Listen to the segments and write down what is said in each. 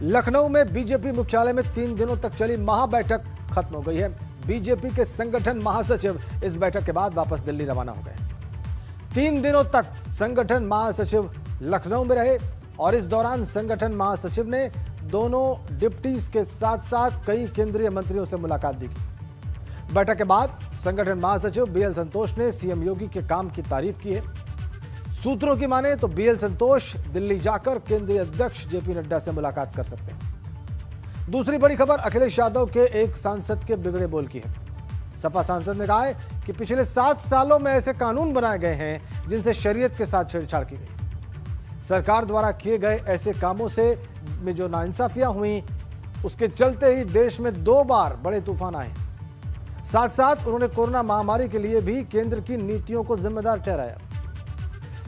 लखनऊ में बीजेपी मुख्यालय में 3 दिनों तक चली महाबैठक खत्म हो गई है। बीजेपी के संगठन महासचिव इस बैठक के बाद वापस दिल्ली रवाना हो गए। 3 दिनों तक संगठन महासचिव लखनऊ में रहे और इस दौरान संगठन महासचिव ने दोनों डिप्टीज के साथ साथ कई केंद्रीय मंत्रियों से मुलाकात भी की। बैठक के बाद संगठन महासचिव बीएल संतोष ने सीएम योगी के काम की तारीफ की है। सूत्रों की माने तो बीएल संतोष दिल्ली जाकर केंद्रीय अध्यक्ष जेपी नड्डा से मुलाकात कर सकते हैं। दूसरी बड़ी खबर अखिलेश यादव के एक सांसद के बिगड़े बोल की है। सपा सांसद ने कहा है कि पिछले 7 सालों में ऐसे कानून बनाए गए हैं जिनसे शरीयत के साथ छेड़छाड़ की गई। सरकार द्वारा किए गए ऐसे कामों से में जो नाइंसाफियां हुई, उसके चलते ही देश में 2 बार बड़े तूफान आए। साथ साथ उन्होंने कोरोना महामारी के लिए भी केंद्र की नीतियों को जिम्मेदार ठहराया।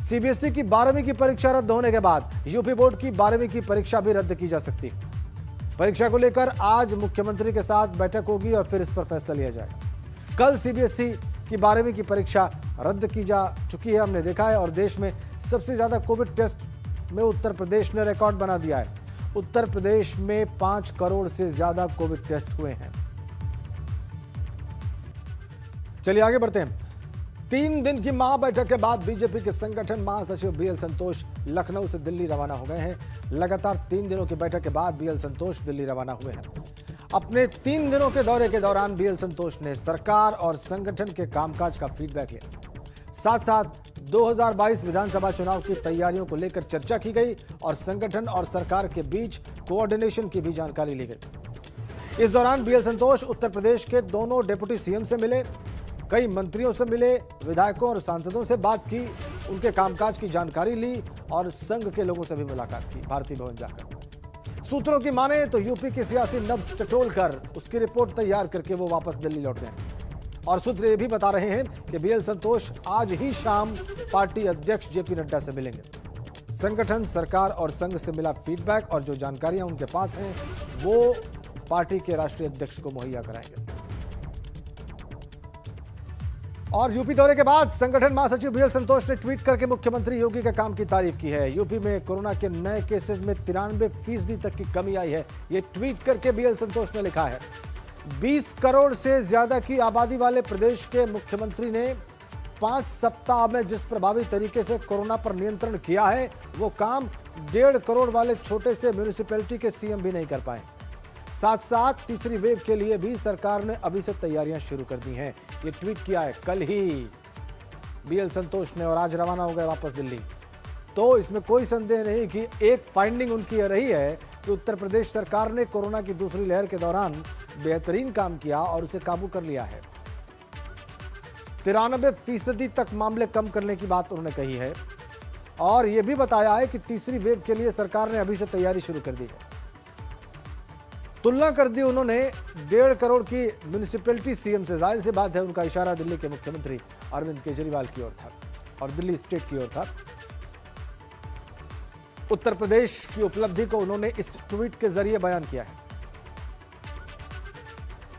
सीबीएसई की 12वीं की परीक्षा रद्द होने के बाद यूपी बोर्ड की 12वीं की परीक्षा भी रद्द की जा सकती है। परीक्षा को लेकर आज मुख्यमंत्री के साथ बैठक होगी और फिर इस पर फैसला लिया जाएगा। कल सीबीएसई की 12वीं की परीक्षा रद्द की जा चुकी है, हमने देखा है, और देश में सबसे ज्यादा कोविड टेस्ट में उत्तर प्रदेश ने रिकॉर्ड बना दिया है। उत्तर प्रदेश में 5 करोड़ से ज्यादा कोविड टेस्ट हुए हैं। चलिए आगे बढ़ते हैं। 3 दिन की महाबैठक के बाद बीजेपी के संगठन महासचिव बीएल संतोष लखनऊ से दिल्ली रवाना हो गए हैं। लगातार 3 दिनों की बैठक के बाद बीएल संतोष दिल्ली रवाना हुए हैं। अपने 3 दिनों के दौरे के दौरान बीएल संतोष ने सरकार और संगठन के कामकाज का फीडबैक लिया। साथ साथ 2022 विधानसभा चुनाव की तैयारियों को लेकर चर्चा की गई और संगठन और सरकार के बीच कोऑर्डिनेशन की भी जानकारी ली गई। इस दौरान बीएल संतोष उत्तर प्रदेश के दोनों डिप्टी सीएम से मिले, कई मंत्रियों से मिले, विधायकों और सांसदों से बात की, उनके कामकाज की जानकारी ली और संघ के लोगों से भी मुलाकात की भारतीय भवन जाकर। सूत्रों की माने तो यूपी की सियासी नब्ज टटोल कर उसकी रिपोर्ट तैयार करके वो वापस दिल्ली लौट गए और सूत्र ये भी बता रहे हैं कि बीएल संतोष आज ही शाम पार्टी अध्यक्ष जेपी नड्डा से मिलेंगे। संगठन, सरकार और संघ से मिला फीडबैक और जो जानकारियां उनके पास हैं वो पार्टी के राष्ट्रीय अध्यक्ष को मुहैया कराएंगे। और यूपी दौरे के बाद संगठन महासचिव बीएल संतोष ने ट्वीट करके मुख्यमंत्री योगी के काम की तारीफ की है। यूपी में कोरोना के नए केसेस में 93% तक की कमी आई है, ये ट्वीट करके बीएल संतोष ने लिखा है। 20 करोड़ से ज्यादा की आबादी वाले प्रदेश के मुख्यमंत्री ने 5 सप्ताह में जिस प्रभावी तरीके से कोरोना पर नियंत्रण किया है, वो काम 1.5 करोड़ वाले छोटे से म्यूनिसिपैलिटी के सीएम भी नहीं कर पाए। साथ साथ तीसरी वेव के लिए भी सरकार ने अभी से तैयारियां शुरू कर दी हैं। ये ट्वीट किया है कल ही बीएल संतोष ने और आज रवाना हो गए वापस दिल्ली। तो इसमें कोई संदेह नहीं कि एक फाइंडिंग उनकी रही है कि उत्तर प्रदेश सरकार ने कोरोना की दूसरी लहर के दौरान बेहतरीन काम किया और उसे काबू कर लिया है। 93% तक मामले कम करने की बात उन्होंने कही है और यह भी बताया है कि तीसरी वेव के लिए सरकार ने अभी से तैयारी शुरू कर दी है। तुलना कर दी उन्होंने 1.5 करोड़ की म्यूनिसिपैलिटी सीएम से। जाहिर सी बात है उनका इशारा दिल्ली के मुख्यमंत्री अरविंद केजरीवाल की ओर था और दिल्ली स्टेट की ओर था। उत्तर प्रदेश की उपलब्धि को उन्होंने इस ट्वीट के जरिए बयान किया है।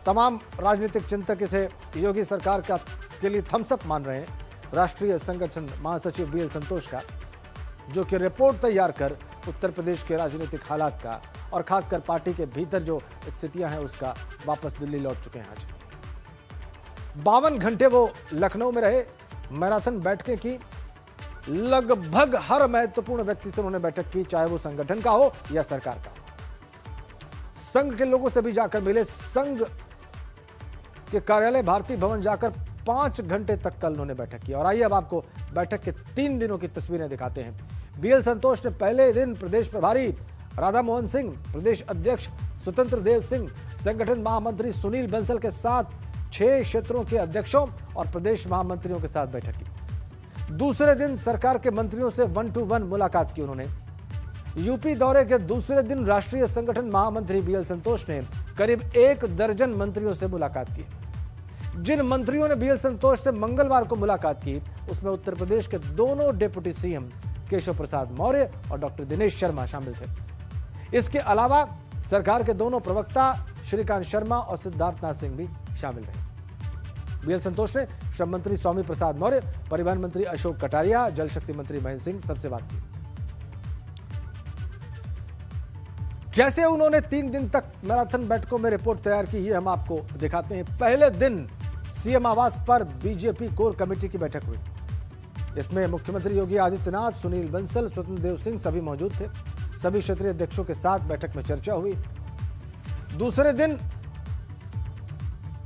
तमाम राजनीतिक चिंतक इसे योगी सरकार का के लिए थम्स अप मान रहे हैं। राष्ट्रीय संगठन महासचिव बीएल संतोष का, जो कि रिपोर्ट तैयार कर उत्तर प्रदेश के राजनीतिक हालात का और खासकर पार्टी के भीतर जो स्थितियां हैं उसका वापस दिल्ली लौट चुके हैं। आज 52 घंटे वो लखनऊ में रहे। मैराथन बैठकें की, लगभग हर महत्वपूर्ण व्यक्ति से उन्होंने बैठक की, चाहे वो संगठन का हो या सरकार का। संघ के लोगों से भी जाकर मिले। संघ के कार्यालय भारतीय भवन जाकर 5 घंटे तक कल उन्होंने बैठक की। और आइए अब आपको बैठक के 3 दिनों की तस्वीरें दिखाते हैं। बीएल संतोष ने पहले दिन प्रदेश प्रभारी राधा मोहन सिंह, प्रदेश अध्यक्ष स्वतंत्र देव सिंह, संगठन महामंत्री सुनील बंसल के साथ 6 क्षेत्रों के अध्यक्षों और प्रदेश महामंत्रियों के साथ बैठक की। दूसरे दिन सरकार के मंत्रियों से 1-to-1 मुलाकात की उन्होंने। यूपी दौरे के दूसरे दिन राष्ट्रीय संगठन महामंत्री बीएल संतोष ने करीब 1 दर्जन मंत्रियों से मुलाकात की। जिन मंत्रियों ने बीएल संतोष से मंगलवार को मुलाकात की उसमें उत्तर प्रदेश के दोनों डिप्टी सीएम केशव प्रसाद मौर्य और डॉक्टर दिनेश शर्मा शामिल थे। इसके अलावा सरकार के दोनों प्रवक्ता श्रीकांत शर्मा और सिद्धार्थनाथ सिंह भी शामिल रहे। बीएल संतोष ने श्रम मंत्री स्वामी प्रसाद मौर्य, परिवहन मंत्री अशोक कटारिया, जल शक्ति मंत्री महेंद्र सिंह सबसे बात की। कैसे उन्होंने 3 दिन तक मैराथन बैठकों में रिपोर्ट तैयार की, ये हम आपको दिखाते हैं। पहले दिन सीएम आवास पर बीजेपी कोर कमेटी की बैठक हुई। इसमें मुख्यमंत्री योगी आदित्यनाथ, सुनील बंसल, स्वतंत्र देव सिंह सभी मौजूद थे। सभी क्षेत्रीय अध्यक्षों के साथ बैठक में चर्चा हुई। दूसरे दिन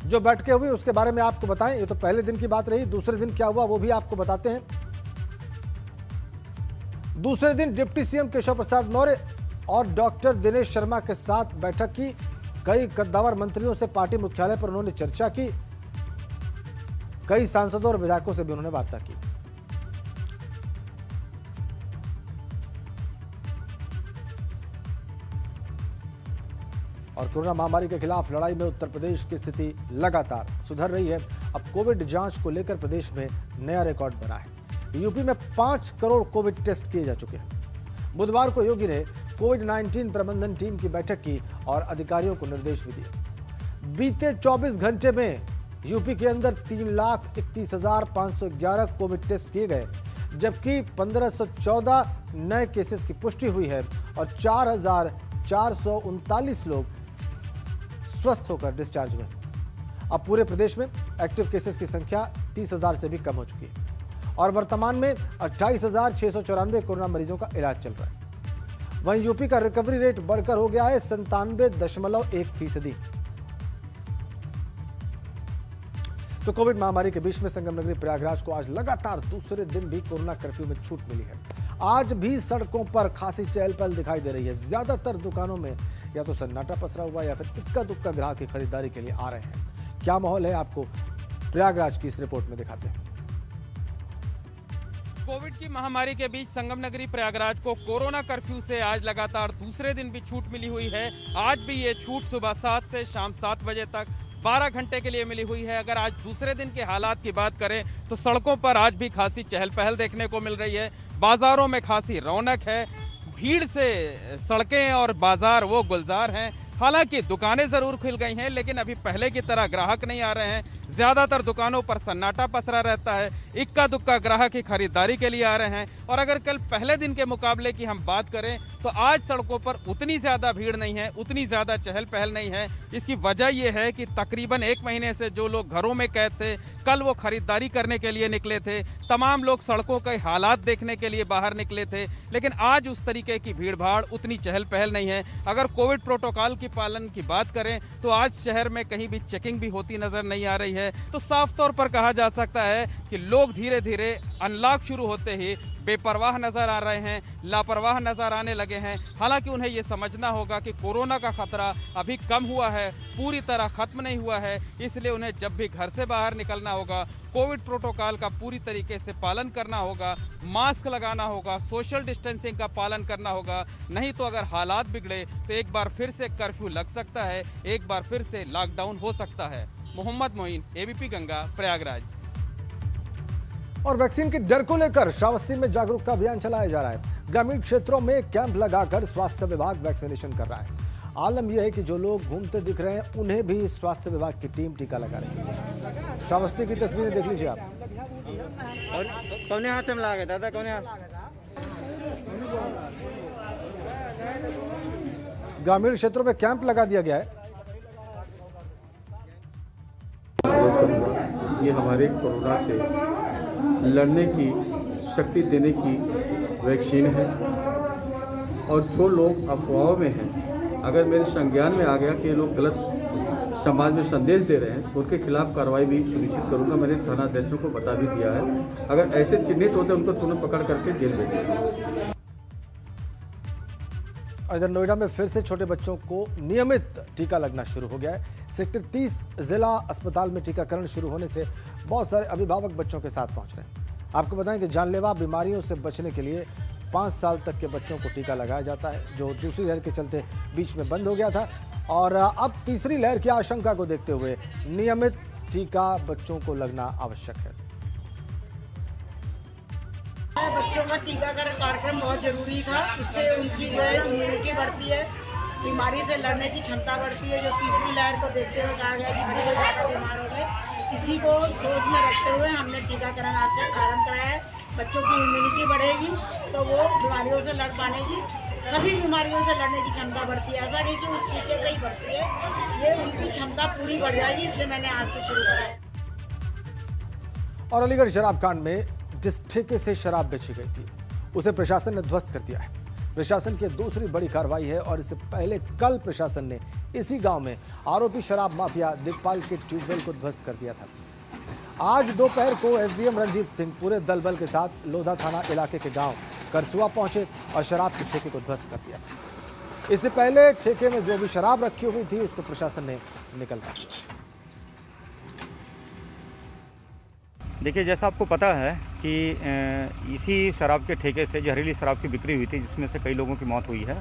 जो बैठकें हुई उसके बारे में आपको बताएं। ये तो पहले दिन की बात रही। दूसरे दिन क्या हुआ वो भी आपको बताते हैं। दूसरे दिन डिप्टी सीएम केशव प्रसाद मौर्य और डॉक्टर दिनेश शर्मा के साथ बैठक की। कई कद्दावर मंत्रियों से पार्टी मुख्यालय पर उन्होंने चर्चा की। कई सांसदों और विधायकों से भी उन्होंने वार्ता की। और कोरोना महामारी के खिलाफ लड़ाई में उत्तर प्रदेश की स्थिति लगातार सुधर रही है। अब कोविड जांच को लेकर प्रदेश में नया रिकॉर्ड बना है। यूपी में 5 करोड़ कोविड टेस्ट किए जा चुके हैं। बुधवार को योगी ने कोविड-19 प्रबंधन टीम की बैठक की और अधिकारियों को निर्देश भी दिए। बीते 24 घंटे में यूपी के अंदर 3,31,511 कोविड टेस्ट किए गए, जबकि 1,514 नए केसेस की पुष्टि हुई है और 4,439 लोग स्वस्थ होकर डिस्चार्ज हुए। अब पूरे प्रदेश में एक्टिव केसेस की संख्या 30,000 से भी कम हो चुकी है और वर्तमान में 28,694 कोरोना मरीजों का इलाज चल रहा है। वहीं यूपी का रिकवरी रेट बढ़कर हो गया है 97.1%। तो कोविड महामारी के बीच में संगम नगरी प्रयागराज को आज लगातार दूसरे दिन भी कोरोना कर्फ्यू में छूट मिली है। आज भी सड़कों पर खासी चहल पहल दिखाई दे रही है। ज्यादातर दुकानों में या तो सन्नाटा पसरा हुआ या फिर इक्का दुक्का ग्राहक की खरीदारी के लिए आ रहे हैं। क्या माहौल है आपको प्रयागराज की इस रिपोर्ट में दिखाते हैं। कोविड की महामारी के बीच संगम नगरी प्रयागराज को कोरोना कर्फ्यू से आज लगातार दूसरे दिन भी छूट मिली हुई है। आज भी ये छूट सुबह 7 से शाम 7 बजे तक 12 घंटे के लिए मिली हुई है। अगर आज दूसरे दिन के हालात की बात करें तो सड़कों पर आज भी खासी चहल पहल देखने को मिल रही है। बाजारों में खासी रौनक है। भीड़ से सड़कें और बाजार वो गुलजार हैं। हालांकि दुकानें जरूर खुल गई हैं, लेकिन अभी पहले की तरह ग्राहक नहीं आ रहे हैं। ज़्यादातर दुकानों पर सन्नाटा पसरा रहता है। इक्का दुक्का ग्राहक की खरीदारी के लिए आ रहे हैं। और अगर कल पहले दिन के मुकाबले की हम बात करें तो आज सड़कों पर उतनी ज़्यादा भीड़ नहीं है, उतनी ज़्यादा चहल पहल नहीं है। इसकी वजह यह है कि तकरीबन 1 महीने से जो लोग घरों में कैद थे, कल वो खरीदारी करने के लिए निकले थे। तमाम लोग सड़कों के हालात देखने के लिए बाहर निकले थे, लेकिन आज उस तरीके की भीड़ भाड़, उतनी चहल पहल नहीं है। अगर कोविड प्रोटोकॉल की पालन की बात करें तो आज शहर में कहीं भी चेकिंग भी होती नजर नहीं आ रही है। तो साफ तौर पर कहा जा सकता है कि लोग धीरे धीरे अनलॉक शुरू होते ही बेपरवाह नजर आ रहे हैं, लापरवाह नजर आने लगे हैं। हालांकि उन्हें यह समझना होगा कि कोरोना का खतरा अभी कम हुआ है, पूरी तरह खत्म नहीं हुआ है। इसलिए उन्हें जब भी घर से बाहर निकलना होगा, कोविड प्रोटोकॉल का पूरी तरीके से पालन करना होगा, मास्क लगाना होगा, सोशल डिस्टेंसिंग का पालन करना होगा। नहीं तो अगर हालात बिगड़े तो एक बार फिर से कर्फ्यू लग सकता है, एक बार फिर से लॉकडाउन हो सकता है। मोहम्मद मोइन, एबीपी गंगा, प्रयागराज। और वैक्सीन के डर को लेकर श्रावस्ती में जागरूकता अभियान चलाया जा रहा है। ग्रामीण क्षेत्रों में कैंप लगाकर स्वास्थ्य विभाग वैक्सीनेशन कर रहा है। आलम यह है कि जो लोग घूमते दिख रहे हैं उन्हें भी स्वास्थ्य विभाग की टीम टीका लगा रही है। श्रावस्ती की तस्वीरें देख लीजिए आप। कौन हाथ में लगा दादा, कौन हाथ? ग्रामीण क्षेत्रों में कैंप लगा दिया गया है। ये हमारे कोरोना से लड़ने की शक्ति देने की वैक्सीन है। और जो लोग अफवाहों में हैं, अगर मेरे संज्ञान में आ गया कि ये लोग गलत समाज में संदेश दे रहे हैं तो उनके खिलाफ कार्रवाई भी सुनिश्चित करूंगा। मैंने थानाध्यक्षों को बता भी दिया है। अगर ऐसे चिन्हित होते हैं उनको तुरंत पकड़ करके जेल भेजेंगे। इधर नोएडा में फिर से छोटे बच्चों को नियमित टीका लगना शुरू हो गया है। सेक्टर 30 जिला अस्पताल में टीकाकरण शुरू होने से बहुत सारे अभिभावक बच्चों के साथ पहुंच रहे हैं। आपको बताएं कि जानलेवा बीमारियों से बचने के लिए 5 साल तक के बच्चों को टीका लगाया जाता है, जो दूसरी लहर के चलते बीच में बंद हो गया था। और अब तीसरी लहर की आशंका को देखते हुए नियमित टीका बच्चों को लगना आवश्यक है। बच्चों का टीकाकरण कार्यक्रम बहुत जरूरी था। इससे उनकी जो है इम्यूनिटी बढ़ती है, बीमारी से लड़ने की क्षमता बढ़ती है। जो तीसरी लहर को देखते हुए कहा गया कि बहुत ज़्यादा बीमार हो गए, इसी को सोच में रखते हुए हमने टीकाकरण आज से आरम्भ कराया है। बच्चों की इम्यूनिटी बढ़ेगी तो वो बीमारियों से लड़ पाने की सभी बीमारियों से लड़ने की क्षमता बढ़ती है। ऐसा नहीं कि उस टीके से ही बढ़ती है, ये उनकी क्षमता पूरी बढ़ जाएगी, इसलिए मैंने आज से शुरू करा है। और अलीगढ़ शराब कांड में जिस ठेके से शराब बेची गई थी उसे प्रशासन ने ध्वस्त कर दिया है। प्रशासन की दूसरी बड़ी कार्रवाई है और इससे पहले कल प्रशासन ने इसी गांव में आरोपी शराब माफिया दिगपाल के ट्यूबवेल को ध्वस्त कर दिया था। आज दोपहर को एसडीएम रंजीत सिंह पूरे दल बल के साथ लोधा थाना इलाके के गांव करसुआ पहुंचे और शराब के ठेके को ध्वस्त कर दिया। इससे पहले ठेके में जो भी शराब रखी हुई थी उसको प्रशासन ने निकलवा दिया। देखिए, जैसा आपको पता है कि इसी शराब के ठेके से जहरीली शराब की बिक्री हुई थी, जिसमें से कई लोगों की मौत हुई है।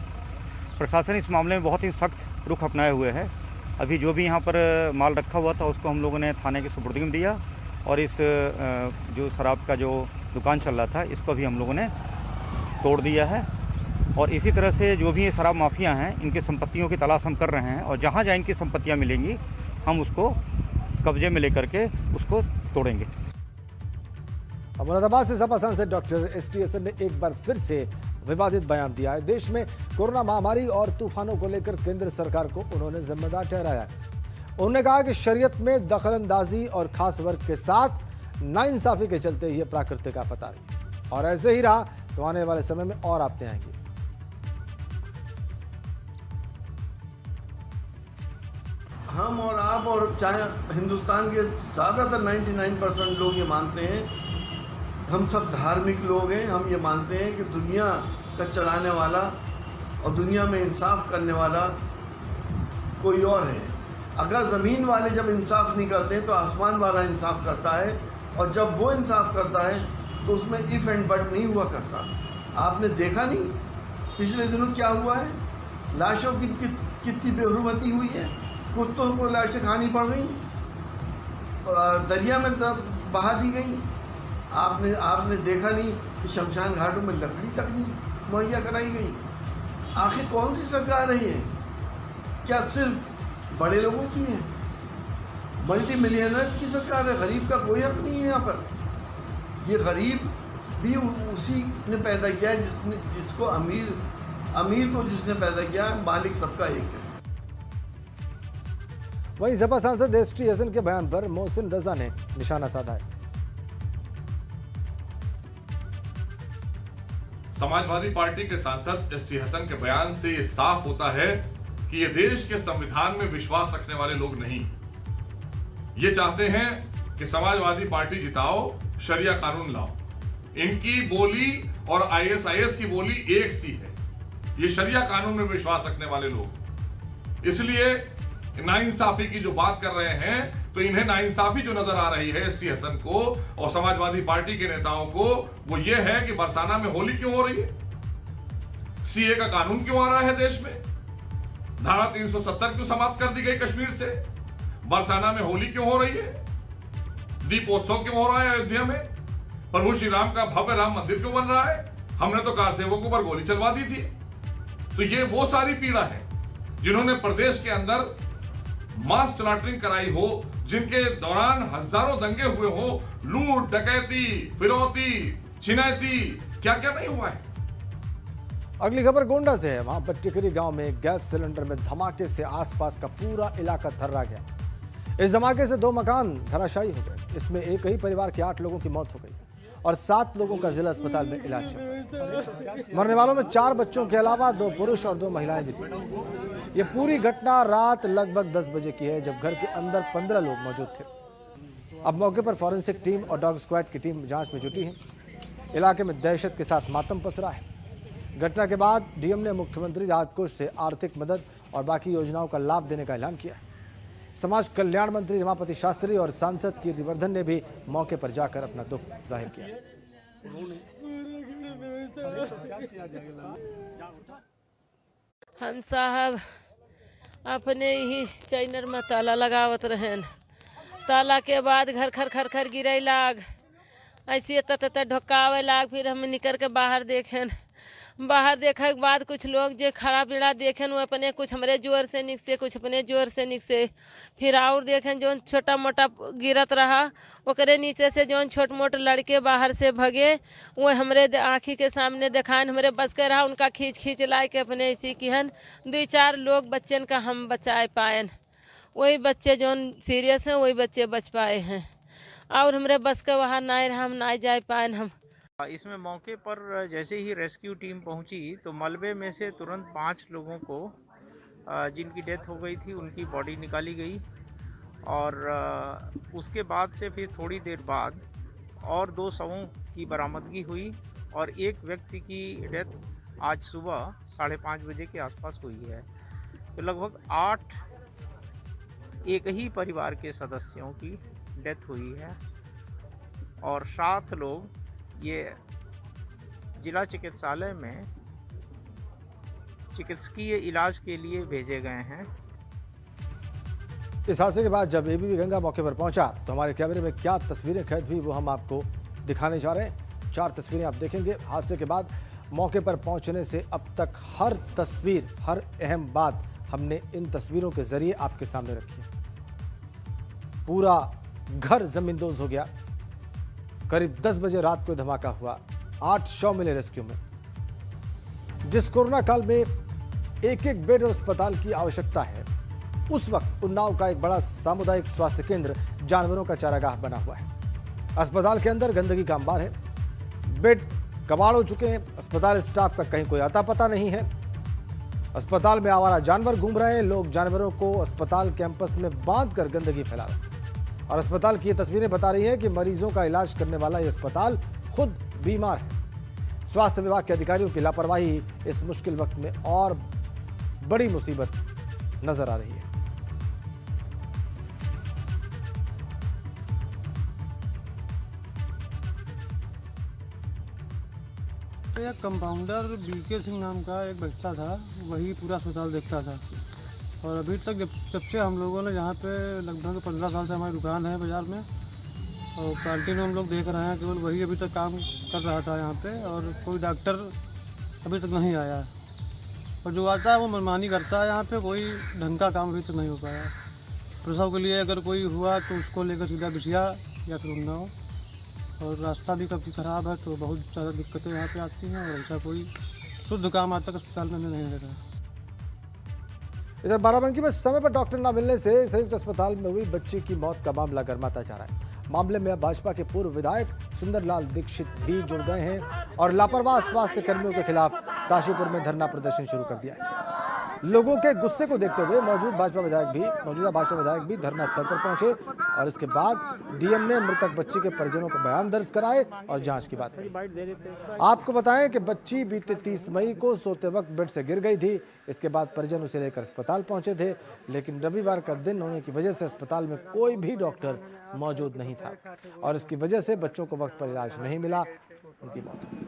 प्रशासन इस मामले में बहुत ही सख्त रुख अपनाए हुए है। अभी जो भी यहाँ पर माल रखा हुआ था उसको हम लोगों ने थाने की सुपुर्दगी में दिया और इस जो शराब का जो दुकान चल रहा था इसको भी हम लोगों ने तोड़ दिया है। और इसी तरह से जो भी ये शराब माफिया हैं इनकी संपत्तियों की तलाश हम कर रहे हैं और जहाँ जहाँ इनकी संपत्तियाँ मिलेंगी हम उसको कब्जे में लेकर के उसको तोड़ेंगे। मुरादाबाद से सपा सांसद डॉक्टर एस.टी. हसन ने एक बार फिर से विवादित बयान दिया है। देश में कोरोना महामारी और तूफानों को लेकर केंद्र सरकार को उन्होंने जिम्मेदार ठहराया है। उन्होंने कहा कि शरीयत में दखलंदाजी और खास वर्ग के साथ नाइंसाफी के चलते ये प्राकृतिक आफत आ रही और ऐसे ही रहा तो आने वाले समय में और आफतें आएंगी। हम और आप और चाहे हिंदुस्तान के ज़्यादातर 99% लोग ये मानते हैं, हम सब धार्मिक लोग हैं, हम ये मानते हैं कि दुनिया का चलाने वाला और दुनिया में इंसाफ करने वाला कोई और है। अगर ज़मीन वाले जब इंसाफ नहीं करते तो आसमान वाला इंसाफ करता है और जब वो इंसाफ करता है तो उसमें इफ़ एंड बट नहीं हुआ करता। आपने देखा नहीं पिछले दिनों क्या हुआ है, लाशों की कितनी बेहुरमती हुई है, कुत्तों को लाशें खानी पड़ गई, दरिया में बहा दी गई। आपने देखा नहीं कि शमशान घाटों में लकड़ी तक नहीं मुहैया कराई गई। आखिर कौन सी सरकार है ये? क्या सिर्फ बड़े लोगों की है? मल्टी मिलियनर्स की सरकार है, गरीब का कोई हक नहीं है यहाँ पर। ये गरीब भी उसी ने पैदा किया है जिसको अमीर को जिसने पैदा किया है, मालिक सबका एक है। वहीं सपा सांसद एस.टी. हसन के बयान पर मोहसिन रजा ने निशाना साधा है। समाजवादी पार्टी के सांसद एस.टी. हसन के बयान से ये साफ होता है कि ये देश के संविधान में विश्वास रखने वाले लोग नहीं। ये चाहते हैं कि समाजवादी पार्टी जिताओ, शरिया कानून लाओ। इनकी बोली और आईएसआईएस की बोली एक सी है। ये शरिया कानून में विश्वास रखने वाले लोग, इसलिए नाइंसाफी की जो बात कर रहे हैं तो इन्हें नाइंसाफी जो नजर आ रही है एस.टी. हसन को और समाजवादी पार्टी के नेताओं को, वो ये है कि बरसाना में होली क्यों हो रही है, सीए का कानून क्यों आ रहा है देश में, धारा 370 क्यों समाप्त कर दी गई कश्मीर से, बरसाना में होली क्यों हो रही है, दीपोत्सव क्यों हो रहा है अयोध्या में, प्रभु श्री राम का भव्य राम मंदिर क्यों बन रहा है, हमने तो कार सेवकों पर गोली चलवा दी थी। तो ये वो सारी पीड़ा है जिन्होंने प्रदेश के अंदर मास स्लॉटरिंग कराई हो, जिनके दौरान हजारों दंगे हुए हो, लूट डकैती फिरौती छिनैती, क्या क्या नहीं हुआ है। अगली खबर गोंडा से है। वहां पर टिकरी गांव में गैस सिलेंडर में धमाके से आसपास का पूरा इलाका थर्रा गया। इस धमाके से 2 मकान धराशायी हो गए। इसमें एक ही परिवार के 8 लोगों की मौत हो गई और 7 लोगों का जिला अस्पताल में इलाज चल रहा है। मरने वालों में 4 बच्चों के अलावा 2 पुरुष और 2 महिलाएं भी थी। ये पूरी घटना रात लगभग 10 बजे की है, जब घर के अंदर 15 लोग मौजूद थे। अब मौके पर फॉरेंसिक टीम और डॉग स्क्वाड की टीम जांच में जुटी है। इलाके में दहशत के साथ मातम पसरा है। घटना के बाद डीएम ने मुख्यमंत्री राहत कोष से आर्थिक मदद और बाकी योजनाओं का लाभ देने का ऐलान किया है। समाज कल्याण मंत्री रमापति शास्त्री और सांसद कीर्तिवर्धन ने भी मौके पर जाकर अपना दुख जाहिर किया। हम साहब अपने ही चैनर में ताला लगावत रहें, ताला के बाद घर खर खर खर गिरे लाग, ऐसे तत ढोकावे लाग। फिर हम निकल के बाहर देखें, बाहर देखा के बाद कुछ लोग जो खड़ा पीड़ा देखें वो अपने कुछ हमरे जोर से निकसे, कुछ अपने जोर से निकसे। फिर और देखें जो छोटा मोटा गिरत रहा ओकरे नीचे से जो छोट मोट लड़के बाहर से भगे वो हमरे आँखी के सामने देखान हमरे बस के रहा, उनका खींच खींच ला के अपने इसी की हन 2-4 लोग बच्चन का हम बचाए पाएन। वही बच्चे जो सीरियस हैं वही बच्चे बच पाए हैं और हमरे बस का वहाँ ना रहा, हम ना जा पाएन। हम इसमें मौके पर जैसे ही रेस्क्यू टीम पहुंची तो मलबे में से तुरंत 5 लोगों को जिनकी डेथ हो गई थी उनकी बॉडी निकाली गई और उसके बाद से फिर थोड़ी देर बाद और 2 शवों की बरामदगी हुई और एक व्यक्ति की डेथ आज सुबह 5:30 बजे के आसपास हुई है। तो लगभग 8 एक ही परिवार के सदस्यों की डेथ हुई है और 7 लोग ये जिला चिकित्सालय में चिकित्सकीय इलाज के लिए भेजे गए हैं। इस हादसे के बाद जब एबीपी गंगा मौके पर पहुंचा तो हमारे कैमरे में क्या तस्वीरें कैद हुई वो हम आपको दिखाने जा रहे हैं। 4 तस्वीरें आप देखेंगे। हादसे के बाद मौके पर पहुंचने से अब तक हर तस्वीर, हर अहम बात हमने इन तस्वीरों के जरिए आपके सामने रखी है। पूरा घर जमींदोज हो गया। करीब 10 बजे रात को धमाका हुआ। 8 शव मिले रेस्क्यू में। जिस कोरोना काल में एक बेड और अस्पताल की आवश्यकता है, उस वक्त उन्नाव का एक बड़ा सामुदायिक स्वास्थ्य केंद्र जानवरों का चारागाह बना हुआ है। अस्पताल के अंदर गंदगी का अंबार है। बेड कबाड़ हो चुके हैं। अस्पताल स्टाफ का कहीं कोई आता पता नहीं है। अस्पताल में आवारा जानवर घूम रहे हैं। लोग जानवरों को अस्पताल कैंपस में बांधकर गंदगी फैला रहे हैं और अस्पताल की ये तस्वीरें बता रही है कि मरीजों का इलाज करने वाला ये अस्पताल खुद बीमार है। स्वास्थ्य विभाग के अधिकारियों की लापरवाही इस मुश्किल वक्त में और बड़ी मुसीबत नजर आ रही है। एक कंपाउंडर बीके सिंह नाम का एक बच्चा था, वही पूरा अस्पताल देखता था और अभी तक जब से हम लोगों ने यहाँ पे लगभग 15 साल से हमारी दुकान है बाज़ार में और कैंटीन में हम लोग देख रहे हैं केवल वही अभी तक काम कर रहा था यहाँ पे और कोई डॉक्टर अभी तक नहीं आया है और जो आता है वो मनमानी करता है। यहाँ पे कोई ढंग का काम अभी तक नहीं हो पाया। प्रसव के लिए अगर कोई हुआ तो उसको लेकर सीधा बिछिया या फिर उन्नाव और रास्ता भी काफ़ी ख़राब है तो बहुत ज़्यादा दिक्कतें यहाँ पे आती हैं और ऐसा कोई शुद्ध काम आज तक अस्पताल में नहीं लगा। इधर बाराबंकी में समय पर डॉक्टर न मिलने से संयुक्त अस्पताल में हुई बच्ची की मौत का मामला गर्माता जा रहा है। मामले में भाजपा के पूर्व विधायक सुंदरलाल दीक्षित भी जुड़ गए हैं और लापरवाह स्वास्थ्य कर्मियों के खिलाफ काशीपुर में धरना प्रदर्शन शुरू कर दिया है। लोगों के गुस्से को देखते हुए मौजूदा भाजपा विधायक भी धरना स्थल पर पहुंचे और इसके बाद डीएम ने मृतक बच्ची के परिजनों को बयान दर्ज कराए और जांच की बात कही। आपको बताएं कि बच्ची बीते 30 मई को सोते वक्त बेड से गिर गई थी। इसके बाद परिजन उसे लेकर अस्पताल पहुंचे थे, लेकिन रविवार का दिन होने की वजह से अस्पताल में कोई भी डॉक्टर मौजूद नहीं था और इसकी वजह से बच्चों को वक्त पर इलाज नहीं मिला, उनकी मौत हुई।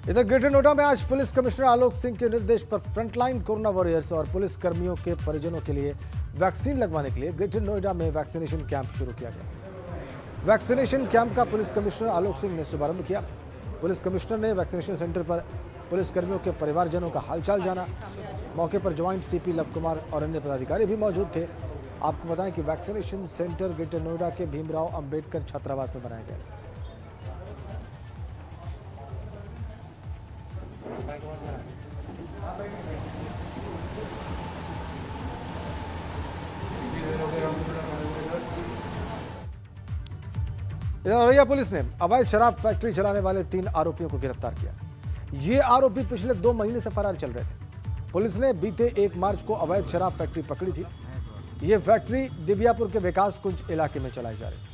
इधर ग्रेटर नोएडा में आज पुलिस कमिश्नर आलोक सिंह के निर्देश पर फ्रंटलाइन कोरोना वॉरियर्स और पुलिस कर्मियों के परिजनों के लिए वैक्सीन लगवाने के लिए ग्रेटर नोएडा में वैक्सीनेशन कैंप शुरू किया गया। वैक्सीनेशन कैंप का पुलिस कमिश्नर आलोक सिंह ने शुभारंभ किया। पुलिस कमिश्नर ने वैक्सीनेशन सेंटर पर पुलिस कर्मियों के परिवारजनों का हालचाल जाना। मौके पर ज्वाइंट सीपी लव कुमार और अन्य पदाधिकारी भी मौजूद थे। आपको बताएं कि वैक्सीनेशन सेंटर ग्रेटर नोएडा के भीमराव अंबेडकर छात्रावास में बनाया गया। औरैया पुलिस ने अवैध शराब फैक्ट्री चलाने वाले 3 आरोपियों को गिरफ्तार किया। ये आरोपी पिछले 2 महीने से फरार चल रहे थे। पुलिस ने बीते 1 मार्च को अवैध शराब फैक्ट्री पकड़ी थी। ये फैक्ट्री दिव्यापुर के विकास कुंज इलाके में चलाई जा रही थी।